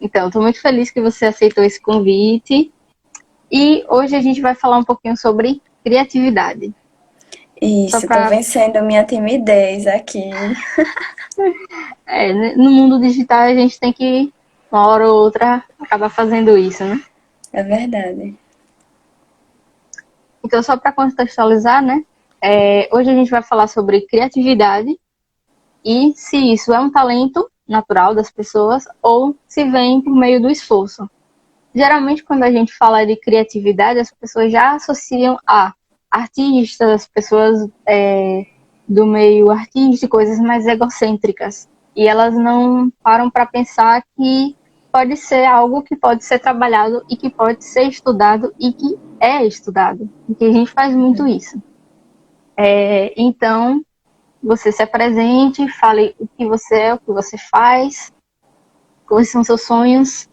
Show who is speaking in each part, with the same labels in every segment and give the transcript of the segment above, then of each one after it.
Speaker 1: Então, estou muito feliz que você aceitou esse convite. E hoje a gente vai falar um pouquinho sobre criatividade. Só
Speaker 2: Isso, tô
Speaker 1: para,
Speaker 2: vencendo a minha timidez aqui.
Speaker 1: no mundo digital a gente tem que, uma hora ou outra, acabar fazendo isso, né?
Speaker 2: É verdade.
Speaker 1: Então, só para contextualizar, né? Hoje a gente vai falar sobre criatividade e se isso é um talento natural das pessoas ou se vem por meio do esforço. Geralmente, quando a gente fala de criatividade, as pessoas já associam a artistas, pessoas do meio artístico, coisas mais egocêntricas. E elas não param para pensar que pode ser algo que pode ser trabalhado e que pode ser estudado e que é estudado. E que a gente faz muito isso. Então, você se apresente, fale o que você é, o que você faz, quais são seus sonhos.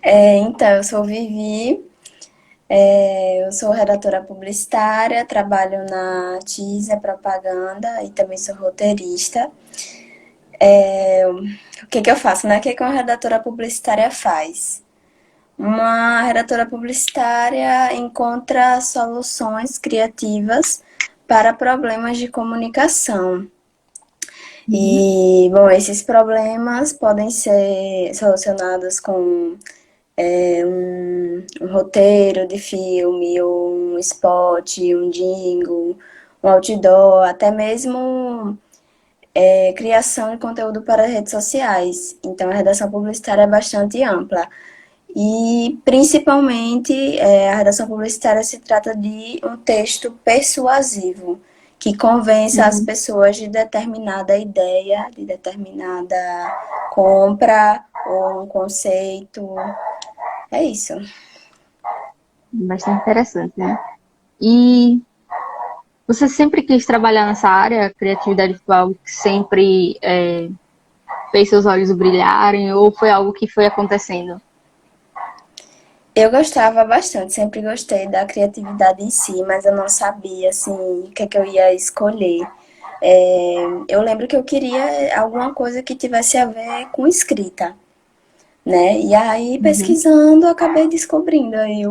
Speaker 2: Então, eu sou Vivi, eu sou redatora publicitária, trabalho na Tisa Propaganda e também sou roteirista. O que que eu faço, né? O que que uma redatora publicitária faz? Uma redatora publicitária encontra soluções criativas para problemas de comunicação.
Speaker 1: Uhum.
Speaker 2: E, bom, esses problemas podem ser solucionados com um roteiro de filme, ou um spot, um jingle, um outdoor, até mesmo criação de conteúdo para redes sociais. Então, a redação publicitária é bastante ampla. E, principalmente, a redação publicitária se trata de um texto persuasivo, que convença as
Speaker 1: Uhum.
Speaker 2: pessoas de determinada ideia, de determinada compra ou um conceito. É isso.
Speaker 1: Bastante interessante, né? E você sempre quis trabalhar nessa área? A criatividade foi algo que sempre fez seus olhos brilharem ou foi algo que foi acontecendo?
Speaker 2: Eu gostava bastante, sempre gostei da criatividade em si, mas eu não sabia, assim, o que é que eu ia escolher. Eu lembro que eu queria alguma coisa que tivesse a ver com escrita, né? E aí,
Speaker 1: Uhum.
Speaker 2: pesquisando, eu acabei descobrindo aí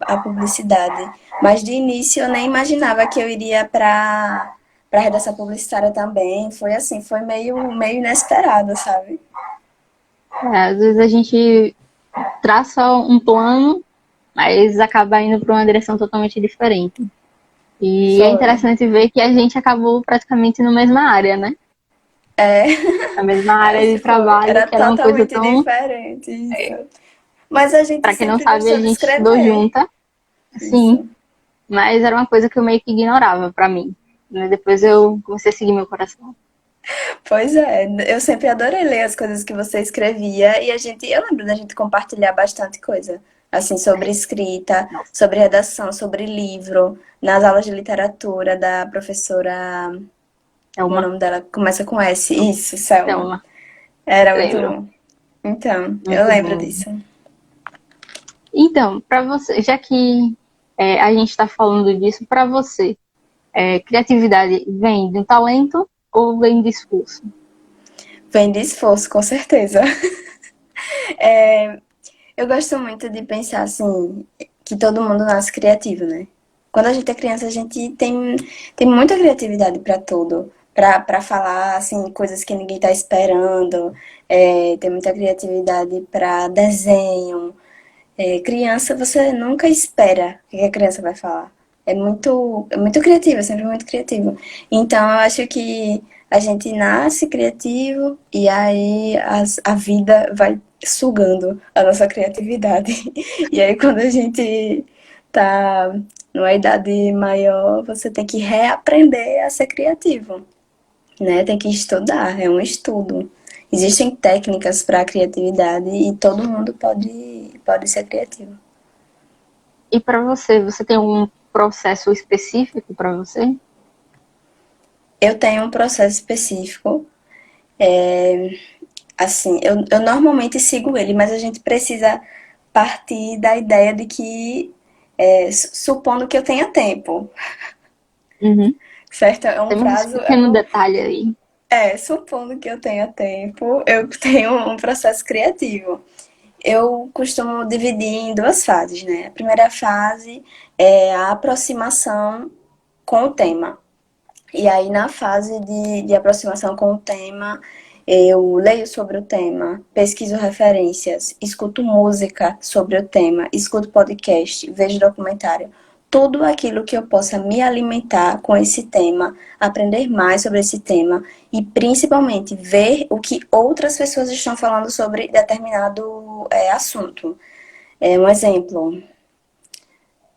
Speaker 2: a publicidade. Mas de início eu nem imaginava que eu iria para redação publicitária também. Foi assim, foi meio inesperado, sabe?
Speaker 1: Às vezes a gente traça um plano, mas acaba indo para uma direção totalmente diferente. E é
Speaker 2: Foi.
Speaker 1: interessante ver que a gente acabou praticamente na mesma área, né?
Speaker 2: É,
Speaker 1: Na mesma área de
Speaker 2: foi.
Speaker 1: trabalho,
Speaker 2: Era
Speaker 1: que era uma coisa
Speaker 2: totalmente
Speaker 1: tão.
Speaker 2: diferente isso. Mas a gente
Speaker 1: Para quem não
Speaker 2: sempre
Speaker 1: sabe, a
Speaker 2: gostou de
Speaker 1: gente estudou
Speaker 2: escrever.
Speaker 1: junta, sim,
Speaker 2: Isso.
Speaker 1: mas era uma coisa que eu meio que ignorava para mim. Né? Depois eu comecei a seguir meu coração.
Speaker 2: Pois é, eu sempre adorei ler as coisas que você escrevia e eu lembro da gente compartilhar bastante coisa, assim, sobre escrita,
Speaker 1: Nossa,
Speaker 2: sobre redação, sobre livro, nas aulas de literatura da professora,
Speaker 1: é
Speaker 2: como é o
Speaker 1: uma.
Speaker 2: nome dela? Começa com S, isso, Selma.
Speaker 1: Então,
Speaker 2: Era muito
Speaker 1: lembro.
Speaker 2: bom. Então, eu
Speaker 1: Muito
Speaker 2: lembro
Speaker 1: bom.
Speaker 2: disso.
Speaker 1: Então, para você, já que a gente está falando disso, para você, criatividade vem de um talento ou vem de esforço?
Speaker 2: Vem de esforço, com certeza. Eu gosto muito de pensar assim, que todo mundo nasce criativo, né? Quando a gente é criança, a gente tem muita criatividade para tudo. Para falar, assim, coisas que ninguém tá esperando. Tem muita criatividade para desenho. Criança, você nunca espera o que a criança vai falar. É muito criativo, é sempre muito criativo. Então, eu acho que a gente nasce criativo e aí a vida vai sugando a nossa criatividade. E aí, quando a gente tá numa idade maior, você tem que reaprender a ser criativo, né? Tem que estudar, é um estudo. Existem técnicas para a criatividade e todo mundo pode ser criativo.
Speaker 1: E para você, você tem um processo específico para você?
Speaker 2: Eu tenho um processo específico, assim, eu normalmente sigo ele, mas a gente precisa partir da ideia de que, supondo que eu tenha tempo,
Speaker 1: Uhum.
Speaker 2: certo? É um
Speaker 1: Temos esse
Speaker 2: prazo,
Speaker 1: pequeno detalhe aí.
Speaker 2: supondo que eu tenha tempo, eu tenho um processo criativo. Eu costumo dividir em duas fases, né? A primeira fase é a aproximação com o tema. E aí, na fase de aproximação com o tema, eu leio sobre o tema, pesquiso referências, escuto música sobre o tema, escuto podcast, vejo documentário. Tudo aquilo que eu possa me alimentar com esse tema, aprender mais sobre esse tema e principalmente ver o que outras pessoas estão falando sobre determinado assunto. Um exemplo,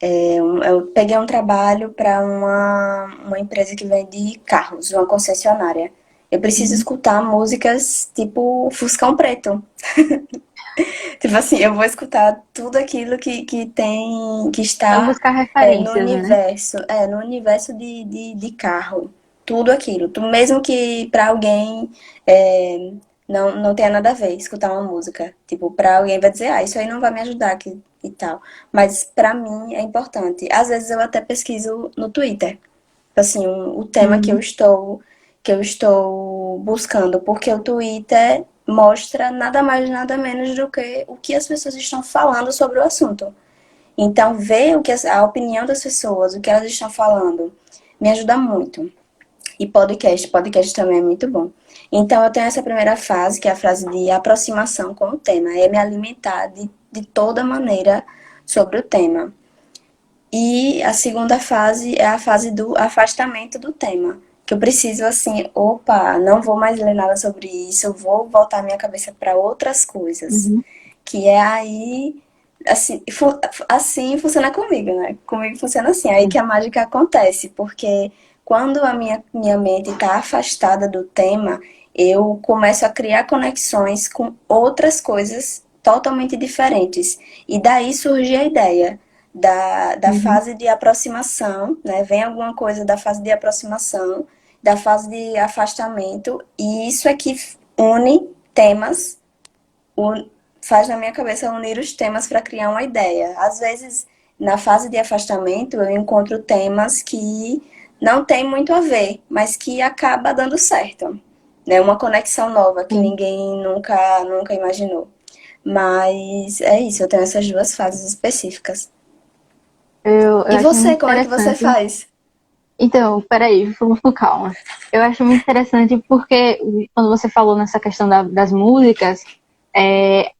Speaker 2: eu peguei um trabalho para uma empresa que vende carros, uma concessionária. Eu preciso
Speaker 1: Uhum.
Speaker 2: escutar músicas tipo Fuscão Preto. Tipo assim, eu vou escutar tudo aquilo que tem, que
Speaker 1: É
Speaker 2: está
Speaker 1: buscar
Speaker 2: no
Speaker 1: referências, né?
Speaker 2: universo, no universo de carro. Tudo aquilo. Mesmo que para alguém não tenha nada a ver escutar uma música. Tipo, para alguém vai dizer, isso aí não vai me ajudar aqui, e tal. Mas para mim é importante. Às vezes eu até pesquiso no Twitter. Assim, o tema
Speaker 1: Uhum.
Speaker 2: que eu estou buscando, porque o Twitter mostra nada mais nada menos do que o que as pessoas estão falando sobre o assunto. Então, ver a opinião das pessoas, o que elas estão falando, me ajuda muito. E podcast também é muito bom. Então, eu tenho essa primeira fase, que é a fase de aproximação com o tema, é me alimentar de toda maneira sobre o tema. E a segunda fase é a fase do afastamento do tema. Que eu preciso, assim, opa, não vou mais ler nada sobre isso, eu vou voltar minha cabeça para outras coisas.
Speaker 1: Uhum.
Speaker 2: Que é aí, assim, assim funciona comigo, né? Comigo funciona assim, aí que a mágica acontece, porque quando a minha mente está afastada do tema, eu começo a criar conexões com outras coisas totalmente diferentes. E daí surge a ideia da
Speaker 1: Uhum.
Speaker 2: fase de aproximação, né? Vem alguma coisa da fase de aproximação, da fase de afastamento, e isso é que une temas, faz na minha cabeça unir os temas para criar uma ideia. Às vezes, na fase de afastamento, eu encontro temas que não tem muito a ver, mas que acaba dando certo. Né? Uma conexão nova que
Speaker 1: Sim.
Speaker 2: ninguém nunca imaginou. Mas é isso, eu tenho essas duas fases específicas.
Speaker 1: Eu
Speaker 2: E
Speaker 1: acho
Speaker 2: você,
Speaker 1: muito
Speaker 2: como é que você
Speaker 1: interessante.
Speaker 2: faz?
Speaker 1: Então, peraí, vamos com calma. Eu acho muito interessante porque quando você falou nessa questão das músicas,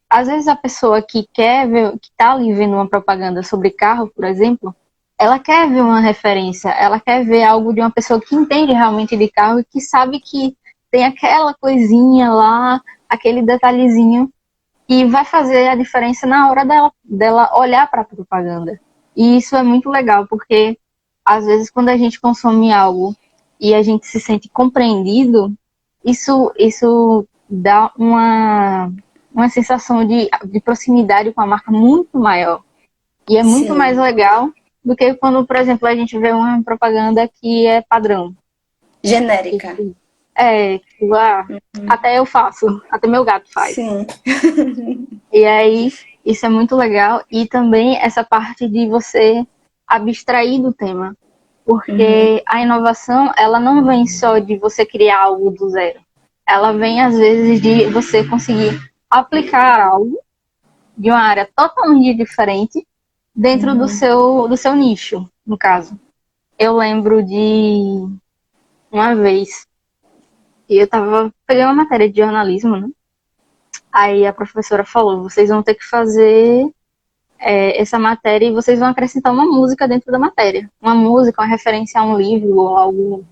Speaker 1: às vezes a pessoa que quer ver, que tá ali vendo uma propaganda sobre carro, por exemplo, ela quer ver uma referência, ela quer ver algo de uma pessoa que entende realmente de carro e que sabe que tem aquela coisinha lá, aquele detalhezinho que vai fazer a diferença na hora dela olhar para a propaganda. E isso é muito legal, porque às vezes quando a gente consome algo e a gente se sente compreendido, isso dá uma sensação de proximidade com a marca muito maior. E é muito mais
Speaker 2: Sim.
Speaker 1: legal do que quando, por exemplo, a gente vê uma propaganda que é padrão. Que,
Speaker 2: Genérica.
Speaker 1: tipo, tipo, até eu faço, até meu gato faz.
Speaker 2: Sim.
Speaker 1: E aí, isso é muito legal. E também essa parte de você abstrair do tema.
Speaker 2: Uhum.
Speaker 1: Porque a inovação, ela não vem só de você criar algo do zero. Ela vem, às vezes, de você conseguir aplicar algo de uma área totalmente diferente dentro do seu nicho, no caso. Eu lembro de uma vez que eu estava pegando uma matéria de jornalismo, né? Aí a professora falou, vocês vão ter que fazer essa matéria e vocês vão acrescentar uma música dentro da matéria. Uma música, uma referência a um livro ou algo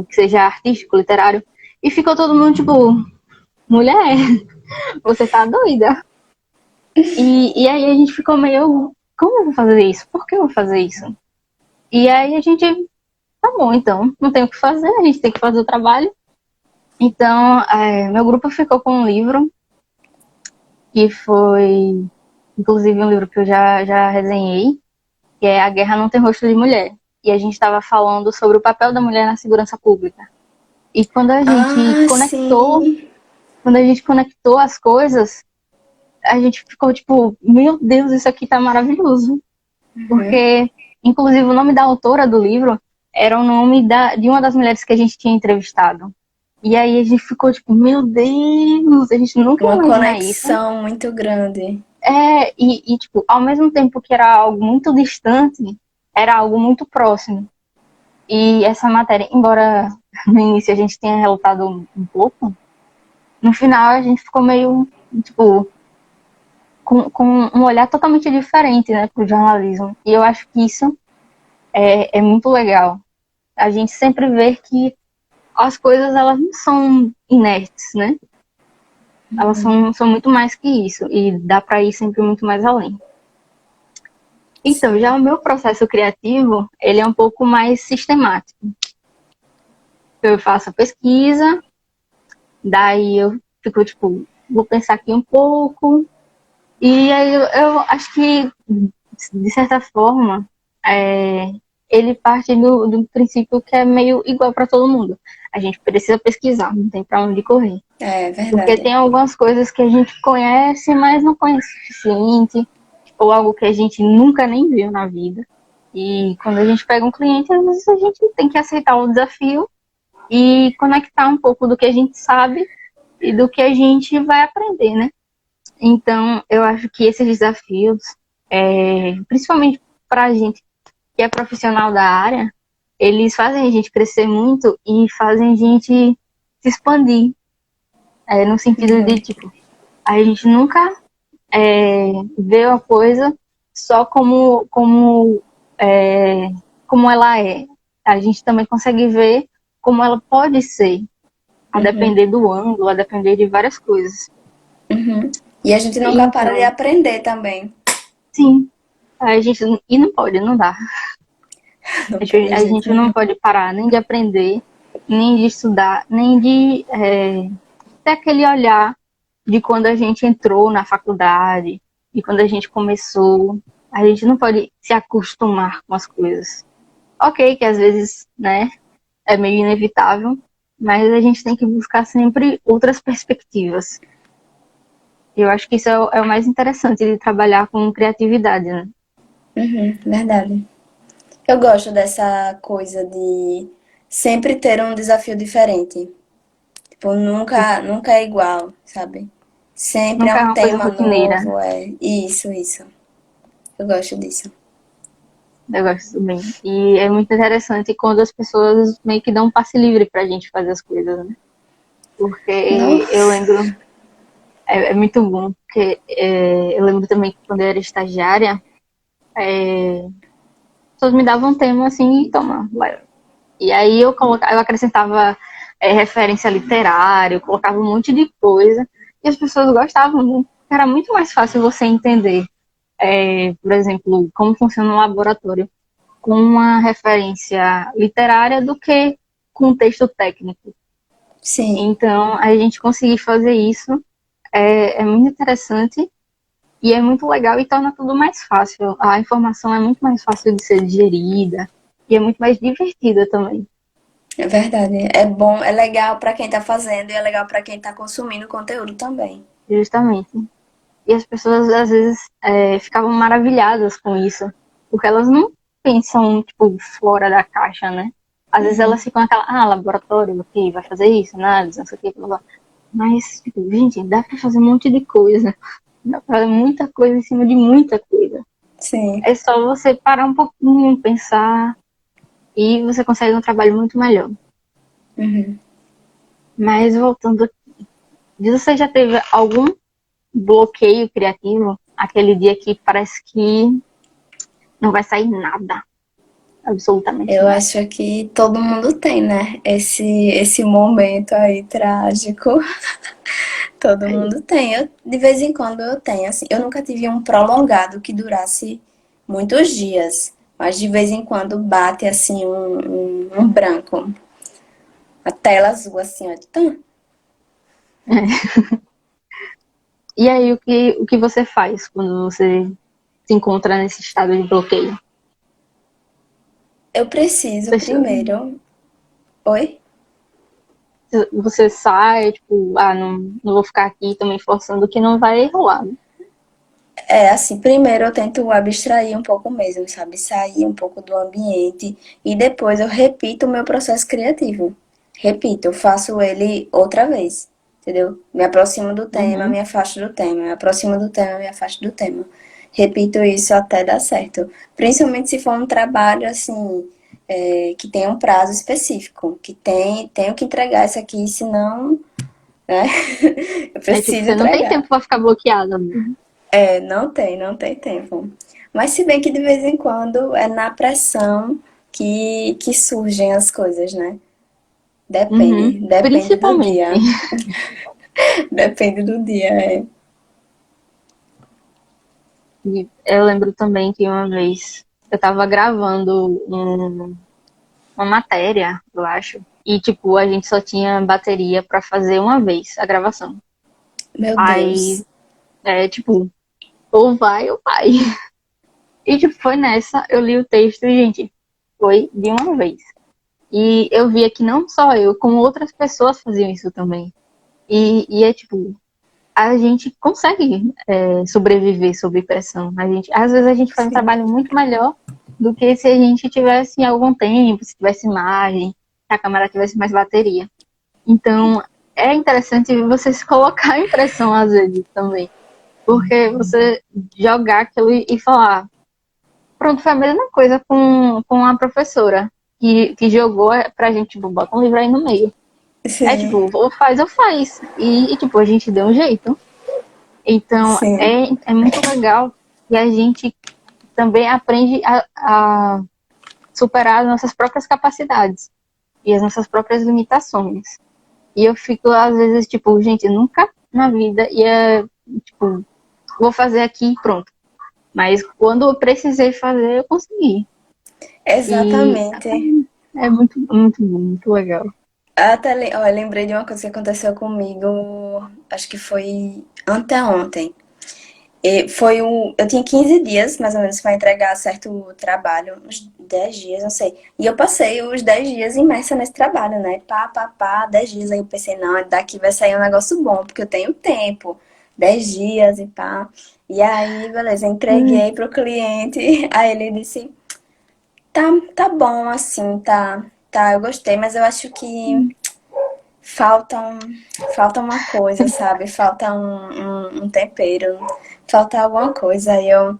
Speaker 1: que seja artístico, literário. E ficou todo mundo tipo, mulher, você tá doida? E aí a gente ficou meio, como eu vou fazer isso? Por que eu vou fazer isso? E aí a gente, tá bom, então, não tem o que fazer, a gente tem que fazer o trabalho. Então, meu grupo ficou com um livro que foi, inclusive, um livro que eu já resenhei, que é A Guerra Não Tem Rosto de Mulher. E a gente estava falando sobre o papel da mulher na segurança pública. E
Speaker 2: Ah, sim.
Speaker 1: quando a gente conectou as coisas, a gente ficou tipo, meu Deus, isso aqui tá maravilhoso. Porque, inclusive, o nome da autora do livro era o nome de uma das mulheres que a gente tinha entrevistado. E aí a gente ficou tipo, meu Deus, a gente nunca ia
Speaker 2: Uma
Speaker 1: imaginar isso.
Speaker 2: conexão muito grande.
Speaker 1: Tipo, ao mesmo tempo que era algo muito distante, era algo muito próximo. E essa matéria, embora no início a gente tenha relutado um pouco, no final a gente ficou meio, tipo, com um olhar totalmente diferente, né, pro jornalismo. E eu acho que isso é muito legal. A gente sempre vê que as coisas, elas não são inertes, né? Elas são muito mais que isso. E dá para ir sempre muito mais além. Então, já o meu processo criativo, ele é um pouco mais sistemático. Eu faço a pesquisa, daí eu fico, tipo, vou pensar aqui um pouco. E aí eu acho que, de certa forma, ele parte do princípio que é meio igual para todo mundo. A gente precisa pesquisar, não tem para onde correr.
Speaker 2: É
Speaker 1: Porque
Speaker 2: verdade.
Speaker 1: tem algumas coisas que a gente conhece, mas não conhece o suficiente, ou algo que a gente nunca nem viu na vida. E quando a gente pega um cliente, às vezes a gente tem que aceitar o desafio e conectar um pouco do que a gente sabe e do que a gente vai aprender, né? Então, eu acho que esses desafios, principalmente para a gente que é profissional da área, eles fazem a gente crescer muito e fazem a gente se expandir, no sentido de,
Speaker 2: Muito.
Speaker 1: tipo, a gente nunca vê a coisa só como ela é. A gente também consegue ver como ela pode ser, a
Speaker 2: Uhum,
Speaker 1: depender do ângulo, a depender de várias coisas.
Speaker 2: uhum. E a gente nunca para de
Speaker 1: Então,
Speaker 2: aprender também.
Speaker 1: sim, a gente, e não pode, não dá.
Speaker 2: Não pode de
Speaker 1: A
Speaker 2: jeito
Speaker 1: gente não
Speaker 2: nenhum.
Speaker 1: pode parar nem de aprender, nem de estudar, nem de ter aquele olhar de quando a gente entrou na faculdade, de quando a gente começou. A gente não pode se acostumar com as coisas. Ok, que às vezes, né, é meio inevitável, mas a gente tem que buscar sempre outras perspectivas. Eu acho que isso é o mais interessante de trabalhar com criatividade, né?
Speaker 2: Uhum, verdade. Eu gosto dessa coisa de sempre ter um desafio diferente. Tipo, nunca é igual, sabe? Sempre é
Speaker 1: Nunca é
Speaker 2: um
Speaker 1: uma coisa
Speaker 2: tema
Speaker 1: rotineira.
Speaker 2: novo, é isso. Eu gosto disso.
Speaker 1: Eu gosto também. E é muito interessante quando as pessoas meio que dão um passe livre pra gente fazer as coisas, né? Porque eu
Speaker 2: Nossa.
Speaker 1: lembro, é muito bom, porque eu lembro também que quando eu era estagiária, as pessoas me davam um tema assim, e toma, vai. E aí eu acrescentava referência literária, eu colocava um monte de coisa, e as pessoas gostavam muito. Era muito mais fácil você entender, por exemplo, como funciona um laboratório com uma referência literária do que com um texto técnico.
Speaker 2: Sim,
Speaker 1: Então, a gente conseguir fazer isso é muito interessante e é muito legal e torna tudo mais fácil. A informação é muito mais fácil de ser digerida e é muito mais divertida também,
Speaker 2: é verdade. É bom, é legal pra quem tá fazendo e é legal pra quem tá consumindo o conteúdo também.
Speaker 1: justamente. E as pessoas às vezes ficavam maravilhadas com isso, porque elas não pensam tipo fora da caixa, né? Às vezes elas ficam aquela, laboratório, ok, vai fazer isso, análise, não sei o que, blá, blá. Mas, tipo, gente, dá pra fazer um monte de coisa. Dá pra fazer muita coisa em cima de muita coisa.
Speaker 2: Sim.
Speaker 1: É só você parar um pouquinho, pensar, e você consegue um trabalho muito melhor.
Speaker 2: Uhum.
Speaker 1: Mas voltando aqui, você já teve algum bloqueio criativo? Aquele dia que parece que não vai sair nada, absolutamente
Speaker 2: Eu
Speaker 1: nada.
Speaker 2: acho que todo mundo tem, né? Esse momento aí trágico. Todo
Speaker 1: É,
Speaker 2: mundo tem. De vez em quando eu tenho, assim. Eu nunca tive um prolongado que durasse muitos dias. Mas de vez em quando bate, assim, um branco. A tela azul, assim, ó. Tum.
Speaker 1: E aí, o que você faz quando você se encontra nesse estado de bloqueio?
Speaker 2: Eu preciso
Speaker 1: Você,
Speaker 2: primeiro. Oi?
Speaker 1: você sai, tipo, não vou ficar aqui também forçando que não vai rolar, né?
Speaker 2: Assim, primeiro eu tento abstrair um pouco mesmo, sabe? Sair um pouco do ambiente e depois eu repito o meu processo criativo. Repito, eu faço ele outra vez, entendeu? Me aproximo do tema,
Speaker 1: Uhum.
Speaker 2: me afasto do tema, me aproximo do tema, me afasto do tema. Repito isso até dar certo. Principalmente se for um trabalho assim, que tem um prazo específico, que tenho que entregar isso aqui, senão, né? Eu
Speaker 1: É tipo,
Speaker 2: preciso
Speaker 1: você não tem
Speaker 2: entregar.
Speaker 1: tempo pra ficar bloqueada mesmo.
Speaker 2: Não tem tempo. Mas se bem que de vez em quando é na pressão que surgem as coisas, né?
Speaker 1: Uhum.
Speaker 2: Depende do
Speaker 1: Principalmente.
Speaker 2: dia. Depende do dia, é.
Speaker 1: E eu lembro também que uma vez eu tava gravando uma matéria, eu acho. E, tipo, a gente só tinha bateria pra fazer uma vez a gravação.
Speaker 2: Meu
Speaker 1: Aí,
Speaker 2: Deus.
Speaker 1: tipo, ou vai ou vai. E, tipo, foi nessa, eu li o texto e, gente, foi de uma vez. E eu via que não só eu, como outras pessoas faziam isso também. E é, tipo, a gente consegue sobreviver sob pressão. Às vezes a gente faz um
Speaker 2: Sim,
Speaker 1: trabalho muito melhor do que se a gente tivesse algum tempo, se tivesse imagem, se a câmera tivesse mais bateria. Então, é interessante você se colocar em pressão às vezes também. Porque você jogar aquilo e falar. Pronto, foi a mesma coisa com a professora que jogou pra gente, tipo, bota um livro aí no meio. É
Speaker 2: sim,
Speaker 1: tipo, ou faz. Tipo, a gente deu um jeito. Então,
Speaker 2: sim.
Speaker 1: é muito legal e a gente também aprende a superar as nossas próprias capacidades e as nossas próprias limitações. E eu fico, às vezes, tipo, gente, nunca na vida ia, tipo, vou fazer aqui e pronto. Mas quando eu precisei fazer, eu consegui. E
Speaker 2: Exatamente.
Speaker 1: é muito, muito bom, muito legal.
Speaker 2: Ó, eu lembrei de uma coisa que aconteceu comigo, acho que foi anteontem. Eu tinha 15 dias, mais ou menos, para entregar certo trabalho, uns 10 dias, não sei. E eu passei os 10 dias imersa nesse trabalho, né? Pá, 10 dias. Aí eu pensei, não, daqui vai sair um negócio bom, porque eu tenho tempo. 10 dias e pá. E aí, beleza,
Speaker 1: Hum,
Speaker 2: entreguei pro cliente. Aí ele disse, tá, tá bom, assim, tá, eu gostei, mas eu acho que falta, um, falta uma coisa, sabe? Falta um tempero, falta alguma coisa. Aí eu,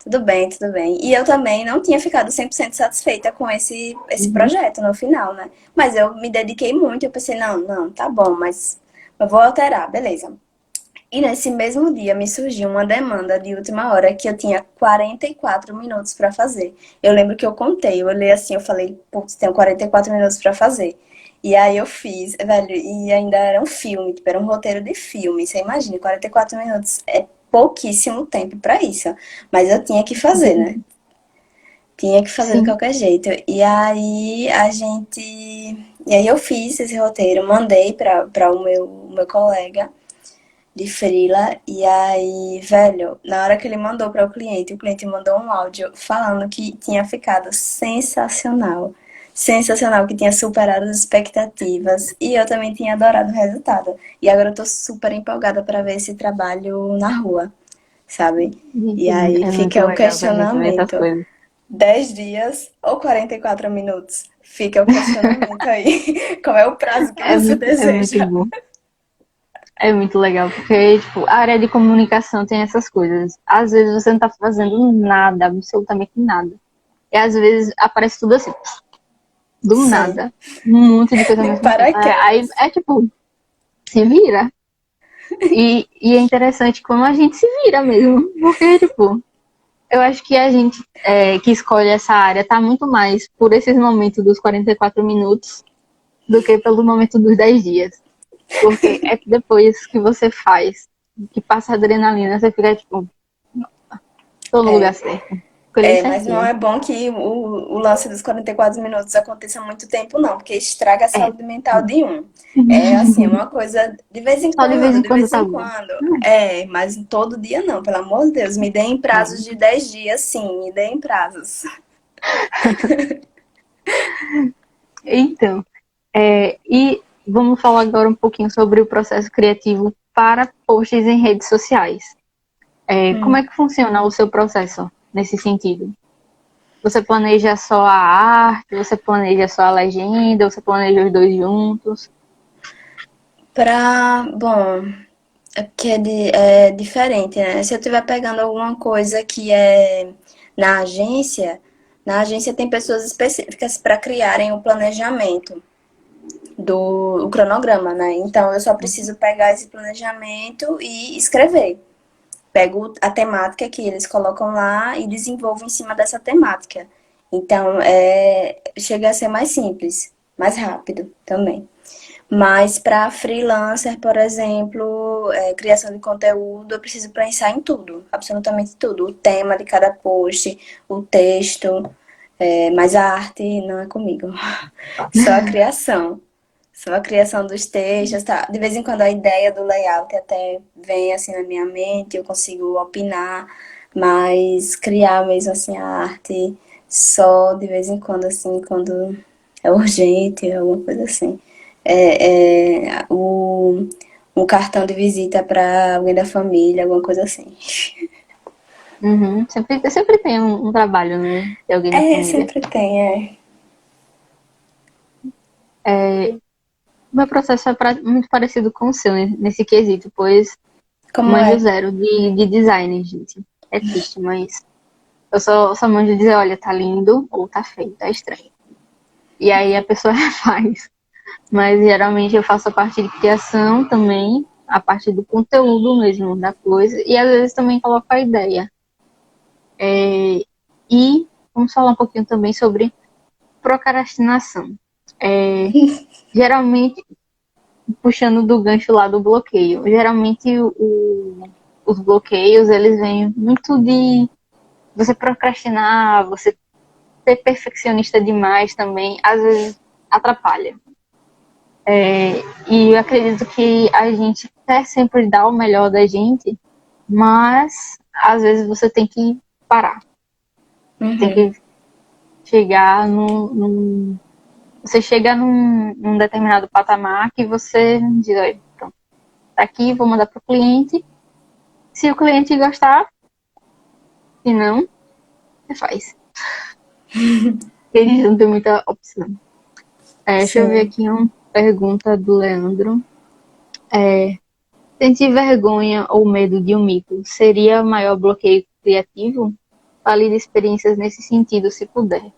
Speaker 2: tudo bem, tudo bem. E eu também não tinha ficado 100% satisfeita com esse
Speaker 1: uhum,
Speaker 2: projeto no final, né? Mas eu me dediquei muito, eu pensei, não, tá bom, mas eu vou alterar, beleza. E nesse mesmo dia me surgiu uma demanda de última hora que eu tinha 44 minutos para fazer. Eu lembro que eu contei, eu olhei assim, eu falei, putz, tenho 44 minutos para fazer. E aí eu fiz, velho, e ainda era um filme, tipo, era um roteiro de filme. Você imagina, 44 minutos é pouquíssimo tempo para isso. Mas eu tinha que fazer, né? Tinha que fazer de
Speaker 1: sim.
Speaker 2: qualquer jeito. E aí a gente. E aí eu fiz esse roteiro, mandei para o meu colega de freela. E aí, velho, na hora que ele mandou para o cliente mandou um áudio falando que tinha ficado sensacional. Sensacional, que tinha superado as expectativas. E eu também tinha adorado o resultado. E agora eu tô super empolgada para ver esse trabalho na rua, sabe? E
Speaker 1: Gente,
Speaker 2: aí
Speaker 1: é muito
Speaker 2: fica o
Speaker 1: legal pra mim também essas
Speaker 2: questionamento:
Speaker 1: coisas.
Speaker 2: 10 dias ou 44 minutos? Fica o questionamento aí. Qual é o prazo que você
Speaker 1: É muito
Speaker 2: deseja?
Speaker 1: bom. É muito legal, porque, tipo, a área de comunicação tem essas coisas. Às vezes você não tá fazendo nada, absolutamente nada. E às vezes aparece tudo assim, do
Speaker 2: Sim,
Speaker 1: nada. Um monte de coisa ao
Speaker 2: de
Speaker 1: mesmo tempo. Aí
Speaker 2: paraquedas.
Speaker 1: é tipo, se vira. E é interessante como a gente se vira mesmo. Porque, tipo, eu acho que a gente que escolhe essa área tá muito mais por esses momentos dos 44 minutos do que pelo momento dos 10 dias. Porque é que depois que você faz, que passa a adrenalina, você fica tipo, tô no lugar certo. Escolhi
Speaker 2: Mas não
Speaker 1: certinho.
Speaker 2: é bom que o lance dos 44 minutos aconteça há muito tempo, não, porque estraga a
Speaker 1: É.
Speaker 2: saúde mental de um. É assim, é uma coisa de vez em
Speaker 1: Só de vez
Speaker 2: quando,
Speaker 1: em
Speaker 2: de
Speaker 1: quando
Speaker 2: vez
Speaker 1: tá
Speaker 2: em
Speaker 1: bom.
Speaker 2: quando. Mas todo dia não, pelo amor de Deus. Me deem prazos
Speaker 1: Não.
Speaker 2: de 10 dias, sim, me deem prazos.
Speaker 1: Então, e vamos falar agora um pouquinho sobre o processo criativo para posts em redes sociais. Como é que funciona o seu processo nesse sentido? Você planeja só a arte, você planeja só a legenda, você planeja os dois juntos?
Speaker 2: Bom, é porque é diferente, né? Se eu estiver pegando alguma coisa que é na agência, na agência tem pessoas específicas para criarem o planejamento do o cronograma, né? Então eu só preciso pegar esse planejamento e escrever. Pego a temática que eles colocam lá e desenvolvo em cima dessa temática. Então, chega a ser mais simples, mais rápido também. Mas para freelancer, por exemplo, criação de conteúdo, eu preciso pensar em tudo, absolutamente tudo. O tema de cada post, o texto, mas a arte não é comigo. Só a criação. Só a criação dos textos, tá? De vez em quando a ideia do layout até vem assim na minha mente, eu consigo opinar, mas criar mesmo assim a arte só de vez em quando, assim, quando é urgente, alguma coisa assim. Um cartão de visita para alguém da família, alguma coisa assim.
Speaker 1: Uhum. Sempre tem um trabalho, né? De alguém da família.
Speaker 2: Sempre tem.
Speaker 1: Meu processo é muito parecido com o seu, né, nesse quesito, pois
Speaker 2: Como
Speaker 1: manjo
Speaker 2: é?
Speaker 1: zero de design, gente. É triste, mas eu só manjo dizer, olha, tá lindo ou tá feio, tá estranho. E aí a pessoa faz. Mas geralmente eu faço a parte de criação também, a parte do conteúdo mesmo da coisa, e às vezes também coloco a ideia. E vamos falar um pouquinho também sobre procrastinação. Geralmente, puxando do gancho lá do bloqueio, geralmente os bloqueios, eles vêm muito de você procrastinar, você ser perfeccionista demais também, às vezes atrapalha. E eu acredito que a gente quer sempre dar o melhor da gente, mas às vezes você tem que parar, tem
Speaker 2: Uhum.
Speaker 1: que chegar você chega num determinado patamar que você diz, olha, pronto, tá aqui, vou mandar pro cliente. Se o cliente gostar, se não, você faz. Eles não tem muita opção. Deixa eu ver
Speaker 2: Sim.
Speaker 1: aqui uma pergunta do Leandro. Sentir vergonha ou medo de um mico seria o maior bloqueio criativo? Fale de experiências nesse sentido, se puder.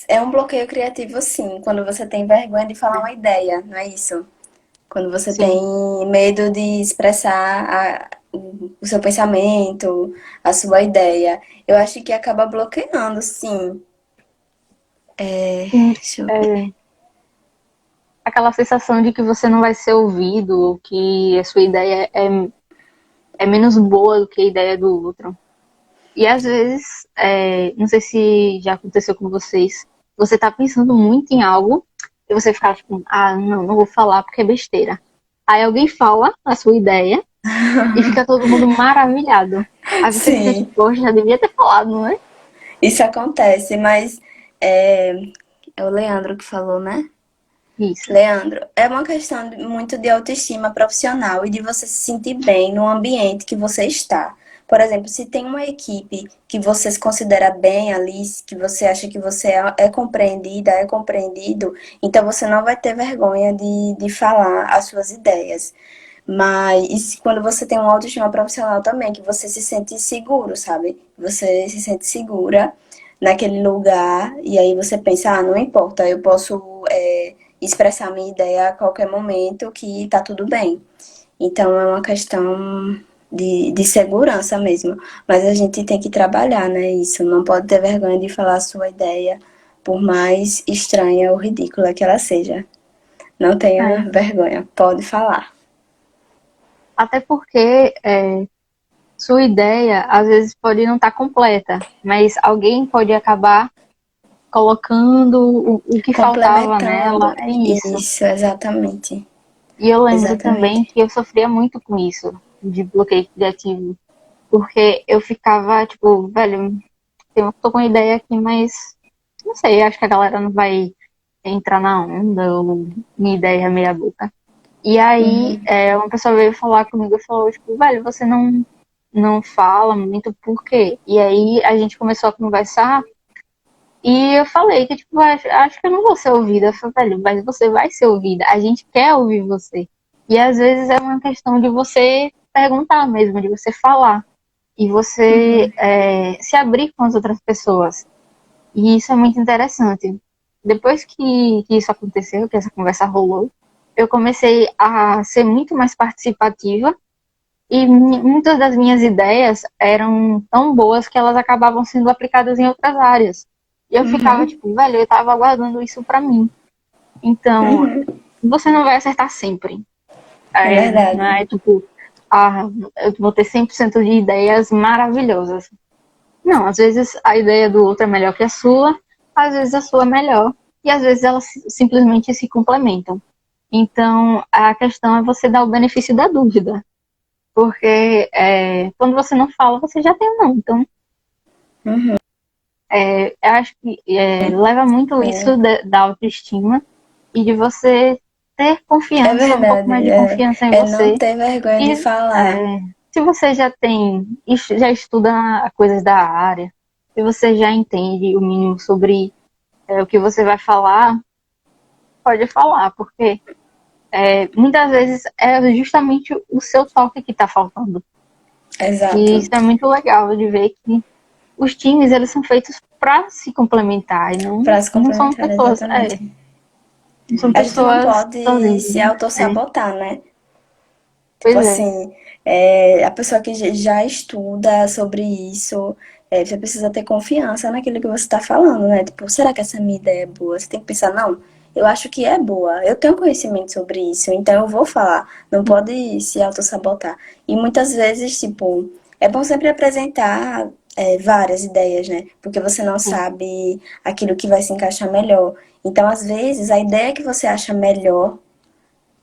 Speaker 2: É um bloqueio criativo, sim, quando você tem vergonha de falar uma ideia, não é isso? Quando você tem
Speaker 1: Sim.
Speaker 2: medo de expressar o seu pensamento, a sua ideia. Eu acho que acaba bloqueando, sim.
Speaker 1: Sim,
Speaker 2: Deixa eu ver.
Speaker 1: é, aquela sensação de que você não vai ser ouvido, ou que a sua ideia é menos boa do que a ideia do outro. E às vezes, não sei se já aconteceu com vocês, você tá pensando muito em algo e você fica tipo, ah, não vou falar porque é besteira. Aí alguém fala a sua ideia e fica todo mundo maravilhado. Aí você fica tipo,
Speaker 2: Sim,
Speaker 1: poxa, já devia ter falado, não é?
Speaker 2: isso acontece, mas é o Leandro que falou, né?
Speaker 1: Isso.
Speaker 2: Leandro, é uma questão muito de autoestima profissional e de você se sentir bem no ambiente que você está. Por exemplo, se tem uma equipe que você se considera bem ali, que você acha que você é compreendida, é compreendido, então você não vai ter vergonha de falar as suas ideias. Mas e quando você tem uma autoestima profissional também, que você se sente seguro, sabe? Você se sente segura naquele lugar e aí você pensa, ah, não importa, eu posso expressar minha ideia a qualquer momento que tá tudo bem. Então é uma questão de segurança mesmo. Mas a gente tem que trabalhar, né? Isso. Não pode ter vergonha de falar a sua ideia, por mais estranha ou ridícula que ela seja. Não
Speaker 1: É.
Speaker 2: tenha vergonha, pode falar.
Speaker 1: Até porque sua ideia às vezes pode não estar completa, mas alguém pode acabar colocando o que faltava
Speaker 2: Complementando
Speaker 1: nela. É isso.
Speaker 2: isso, exatamente.
Speaker 1: E eu lembro também
Speaker 2: Exatamente.
Speaker 1: que eu sofria muito com isso, de bloqueio criativo. Porque eu ficava, tipo, velho, eu tô com uma ideia aqui, mas não sei, acho que a galera não vai entrar na onda, ou minha ideia é meia boca. E aí,
Speaker 2: Uhum.
Speaker 1: uma pessoa veio falar comigo e falou, tipo, velho, você não fala muito por quê? E aí a gente começou a conversar e eu falei que, tipo, acho que eu não vou ser ouvida. Eu falei, velho, mas você vai ser ouvida. A gente quer ouvir você. E às vezes é uma questão de você perguntar mesmo, de você falar. E você
Speaker 2: Uhum.
Speaker 1: se abrir com as outras pessoas. E isso é muito interessante. Depois que isso aconteceu, que essa conversa rolou, eu comecei a ser muito mais participativa e muitas das minhas ideias eram tão boas que elas acabavam sendo aplicadas em outras áreas. E eu ficava
Speaker 2: Uhum.
Speaker 1: tipo, velho, eu tava guardando isso pra mim. Então,
Speaker 2: Uhum.
Speaker 1: você não vai acertar sempre.
Speaker 2: É
Speaker 1: Não
Speaker 2: verdade.
Speaker 1: é tipo, eu vou ter 100% de ideias maravilhosas. Não, às vezes a ideia do outro é melhor que a sua, às vezes a sua é melhor, e às vezes elas simplesmente se complementam. Então, a questão é você dar o benefício da dúvida, porque quando você não fala, você já tem um não. Então,
Speaker 2: Uhum.
Speaker 1: eu acho que leva muito
Speaker 2: É,
Speaker 1: isso da autoestima e de você ter
Speaker 2: é
Speaker 1: confiança, um pouco mais
Speaker 2: verdade.
Speaker 1: de
Speaker 2: É,
Speaker 1: confiança em
Speaker 2: é não
Speaker 1: você.
Speaker 2: ter vergonha
Speaker 1: E
Speaker 2: de falar.
Speaker 1: se você já estuda coisas da área, se você já entende o mínimo sobre o que você vai falar, pode falar, porque muitas vezes é justamente o seu toque que está faltando. E
Speaker 2: Exato.
Speaker 1: isso é muito legal de ver que os times eles são feitos para se complementar e
Speaker 2: Para se
Speaker 1: não são
Speaker 2: complementar,
Speaker 1: pessoas,
Speaker 2: exatamente.
Speaker 1: não são
Speaker 2: A gente não
Speaker 1: pessoas
Speaker 2: pode
Speaker 1: sozinhas,
Speaker 2: se
Speaker 1: né?
Speaker 2: autossabotar, né? Tipo
Speaker 1: Pois é,
Speaker 2: assim, a pessoa que já estuda sobre isso, você precisa ter confiança naquilo que você está falando, né? Tipo, será que essa minha ideia é boa? Você tem que pensar, não, eu acho que é boa, eu tenho conhecimento sobre isso, então eu vou falar. Não pode se autossabotar. E muitas vezes, tipo, é bom sempre apresentar várias ideias, né? Porque você não
Speaker 1: sim,
Speaker 2: sabe aquilo que vai se encaixar melhor. Então, às vezes, a ideia que você acha melhor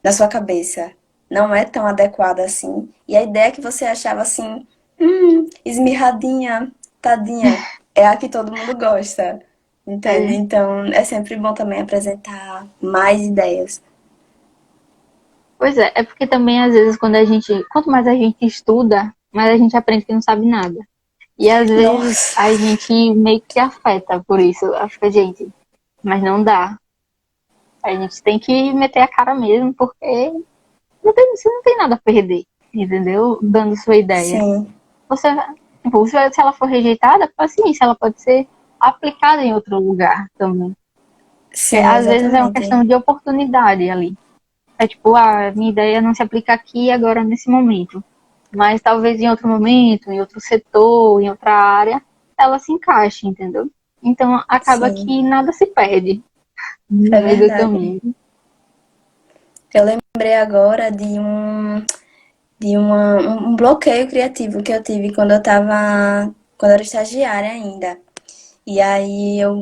Speaker 2: na sua cabeça não é tão adequada assim. E a ideia que você achava assim, esmirradinha, tadinha, é a que todo mundo gosta. Entende?
Speaker 1: é.
Speaker 2: Então é sempre bom também apresentar mais ideias.
Speaker 1: Pois é porque também às vezes quanto mais a gente estuda, mais a gente aprende que não sabe nada. E às vezes
Speaker 2: Nossa,
Speaker 1: a gente meio que se afeta por isso. Acho que a gente, mas não dá. A gente tem que meter a cara mesmo, porque você não tem nada a perder, entendeu? Dando sua ideia.
Speaker 2: sim,
Speaker 1: Você, tipo, se ela for rejeitada, paciência, ela pode ser aplicada em outro lugar também. Porque
Speaker 2: sim,
Speaker 1: às vezes é uma
Speaker 2: exatamente.
Speaker 1: questão de oportunidade ali. É tipo, minha ideia não se aplica aqui agora nesse momento. Mas talvez em outro momento, em outro setor, em outra área, ela se encaixe, entendeu? Então acaba
Speaker 2: Sim,
Speaker 1: que nada se perde no
Speaker 2: é
Speaker 1: meio do
Speaker 2: verdade.
Speaker 1: caminho.
Speaker 2: Eu lembrei agora de um bloqueio criativo que eu tive quando eu era estagiária ainda. E aí eu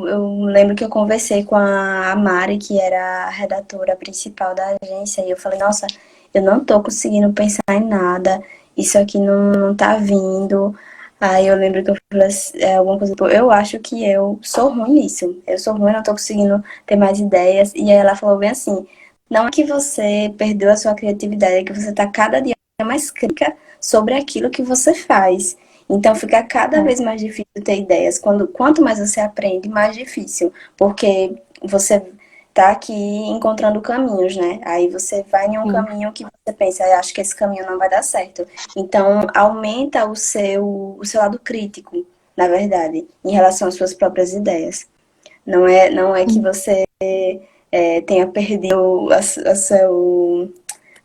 Speaker 2: lembro que eu conversei com a Mari, que era a redatora principal da agência, e eu falei, nossa, eu não tô conseguindo pensar em nada, isso aqui não tá vindo. Aí eu lembro que eu falei alguma coisa, tipo, eu acho que eu sou ruim nisso. Eu sou ruim, não tô conseguindo ter mais ideias. E aí ela falou bem assim, não é que você perdeu a sua criatividade, é que você tá cada dia mais crítica sobre aquilo que você faz. Então fica cada
Speaker 1: É,
Speaker 2: vez mais difícil ter ideias. Quanto mais você aprende, mais difícil. Porque você tá aqui encontrando caminhos, né? Aí você vai em um
Speaker 1: sim,
Speaker 2: caminho que você pensa, "Ah, acho que esse caminho não vai dar certo." Então aumenta o seu lado crítico, na verdade, em relação às suas próprias ideias. Não é que
Speaker 1: sim.
Speaker 2: você tenha perdido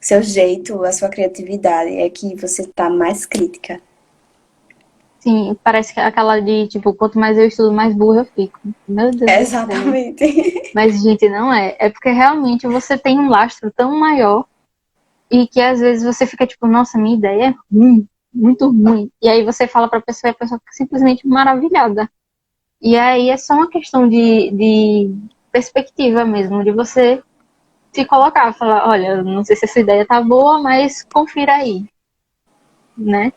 Speaker 2: seu jeito, a sua criatividade, é que você tá mais crítica.
Speaker 1: Sim, parece que é aquela de, tipo, quanto mais eu estudo, mais burro eu fico. Meu Deus do céu.
Speaker 2: Exatamente.
Speaker 1: Mas, gente, não é. É porque realmente você tem um lastro tão maior e que às vezes você fica tipo, nossa, minha ideia é ruim, muito ruim. E aí você fala pra pessoa e a pessoa fica simplesmente maravilhada. E aí é só uma questão de perspectiva mesmo, de você se colocar, falar, olha, não sei se essa ideia tá boa, mas confira aí, né?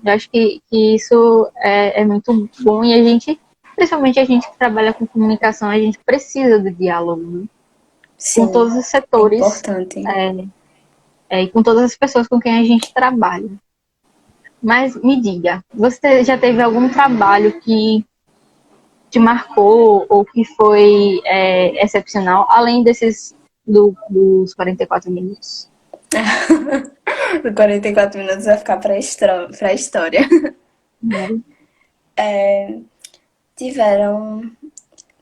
Speaker 1: Eu acho que isso é muito bom e a gente, principalmente a gente que trabalha com comunicação, a gente precisa do diálogo, né? Com
Speaker 2: Sim,
Speaker 1: todos os
Speaker 2: é
Speaker 1: setores,
Speaker 2: importante.
Speaker 1: e com todas as pessoas com quem a gente trabalha. Mas me diga, você já teve algum trabalho que te marcou ou que foi excepcional, além dos 44 minutos?
Speaker 2: No 44 minutos vai ficar pra história.
Speaker 1: Né?
Speaker 2: Tiveram,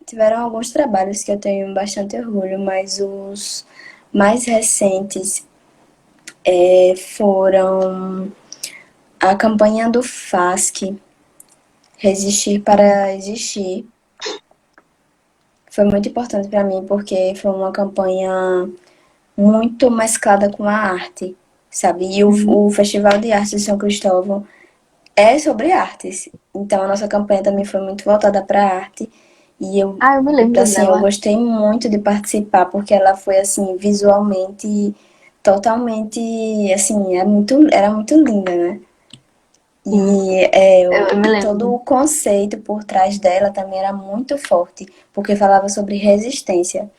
Speaker 2: tiveram alguns trabalhos que eu tenho bastante orgulho, mas os mais recentes foram a campanha do FASC, Resistir para Existir. Foi muito importante para mim porque foi uma campanha muito mesclada com a arte, sabe? E o Festival de Artes de São Cristóvão é sobre artes. Então a nossa campanha também foi muito voltada para a arte. E
Speaker 1: Eu me lembro
Speaker 2: assim, eu
Speaker 1: dela.
Speaker 2: gostei muito de participar porque ela foi assim visualmente totalmente assim, era muito linda, né?
Speaker 1: Sim,
Speaker 2: E
Speaker 1: eu me
Speaker 2: todo
Speaker 1: lembro.
Speaker 2: o conceito por trás dela também era muito forte, porque falava sobre resistência.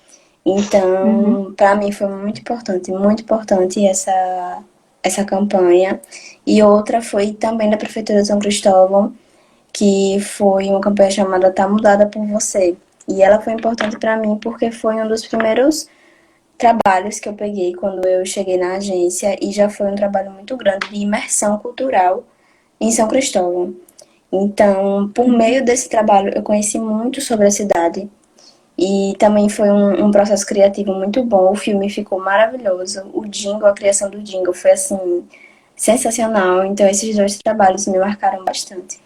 Speaker 1: Uhum.
Speaker 2: Então, para mim foi muito importante essa campanha. E outra foi também da Prefeitura de São Cristóvão, que foi uma campanha chamada Tá Mudada por Você. E ela foi importante para mim porque foi um dos primeiros trabalhos que eu peguei quando eu cheguei na agência e já foi um trabalho muito grande de imersão cultural em São Cristóvão. Então, por meio desse trabalho, eu conheci muito sobre a cidade e também foi um processo criativo muito bom. O filme ficou maravilhoso. O jingle, a criação do jingle foi assim sensacional. Então, esses dois trabalhos me marcaram bastante.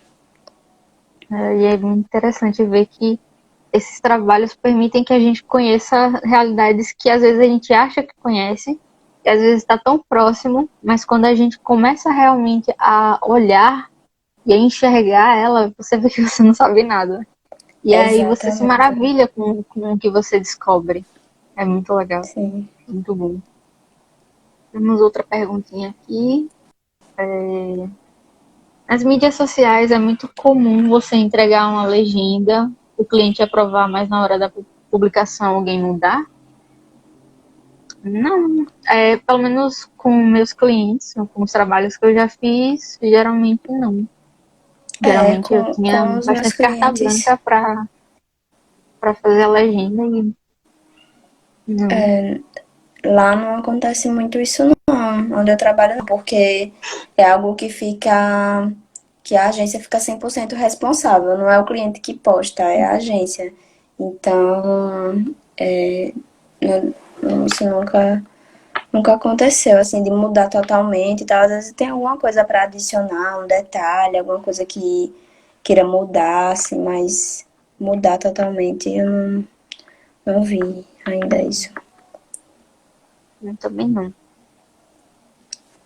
Speaker 1: E é muito interessante ver que esses trabalhos permitem que a gente conheça realidades que às vezes a gente acha que conhece, e às vezes está tão próximo, mas quando a gente começa realmente a olhar e a enxergar ela, você vê que você não sabe nada. E aí você se
Speaker 2: Exatamente.
Speaker 1: maravilha com o que você descobre. É muito legal,
Speaker 2: Sim.
Speaker 1: muito bom. Temos outra perguntinha aqui. Nas mídias sociais é muito comum você entregar uma legenda, o cliente aprovar, mas na hora da publicação alguém mudar. Não, pelo menos com meus clientes, com os trabalhos que eu já fiz, geralmente não. Geralmente eu tinha
Speaker 2: Com os meus
Speaker 1: bastante carta
Speaker 2: clientes,
Speaker 1: branca para fazer a legenda e não.
Speaker 2: lá não acontece muito isso não, onde eu trabalho não, porque é algo que fica, que a agência fica 100% responsável, não é o cliente que posta, é a agência. Então, isso nunca aconteceu, assim, de mudar totalmente e tal. Às vezes tem alguma coisa para adicionar, um detalhe, alguma coisa que queira mudar, assim, mas mudar totalmente eu não vi ainda isso.
Speaker 1: Eu também não.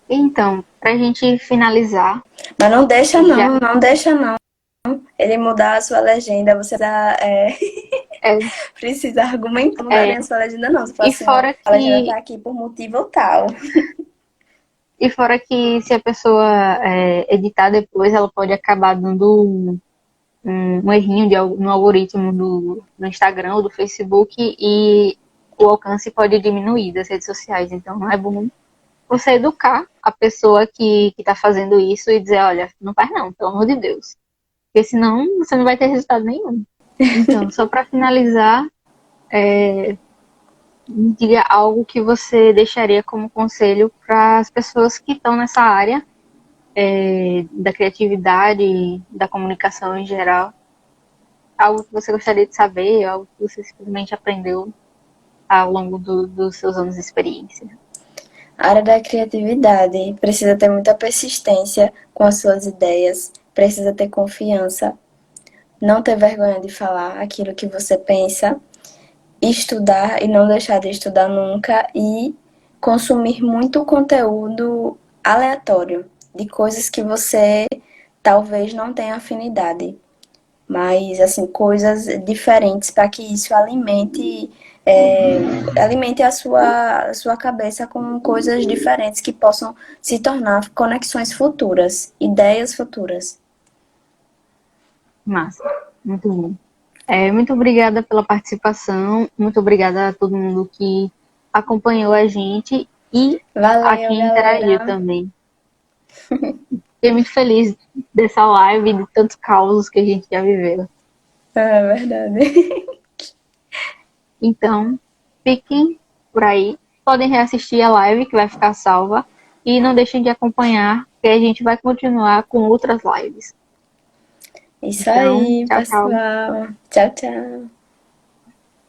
Speaker 1: Então, para a gente finalizar,
Speaker 2: Mas não deixa
Speaker 1: já
Speaker 2: não, não deixa não. Ele mudar a sua legenda, você
Speaker 1: é,
Speaker 2: precisa argumentar
Speaker 1: é,
Speaker 2: mudarem a sua legenda, não. Você fala
Speaker 1: e
Speaker 2: assim, ó,
Speaker 1: fora
Speaker 2: a legenda
Speaker 1: que
Speaker 2: tá aqui por motivo tal.
Speaker 1: e fora que se a pessoa editar depois, ela pode acabar dando um errinho no algoritmo do Instagram ou do Facebook e o alcance pode diminuir das redes sociais. Então, é bom você educar a pessoa que está fazendo isso e dizer, olha, não faz não, pelo amor de Deus. Porque senão você não vai ter resultado nenhum. Então, só para finalizar, me diga algo que você deixaria como conselho para as pessoas que estão nessa área da criatividade, da comunicação em geral. Algo que você gostaria de saber, algo que você simplesmente aprendeu ao longo dos seus anos de experiência.
Speaker 2: A área da criatividade precisa ter muita persistência com as suas ideias, precisa ter confiança, não ter vergonha de falar aquilo que você pensa, estudar e não deixar de estudar nunca e consumir muito conteúdo aleatório de coisas que você talvez não tenha afinidade, mas assim coisas diferentes para que isso alimente a sua cabeça com coisas diferentes que possam se tornar conexões futuras, ideias futuras.
Speaker 1: Massa, muito bom. Muito obrigada pela participação, muito obrigada a todo mundo que acompanhou a gente e a
Speaker 2: Valeu,
Speaker 1: quem interagiu
Speaker 2: galera.
Speaker 1: também. Fiquei muito feliz dessa live e de tantos causos que a gente já viveu.
Speaker 2: É verdade.
Speaker 1: Então, fiquem por aí. Podem reassistir a live que vai ficar salva. E não deixem de acompanhar, que a gente vai continuar com outras lives.
Speaker 2: Isso
Speaker 1: Então,
Speaker 2: aí,
Speaker 1: tchau, tchau.
Speaker 2: pessoal. Tchau, tchau.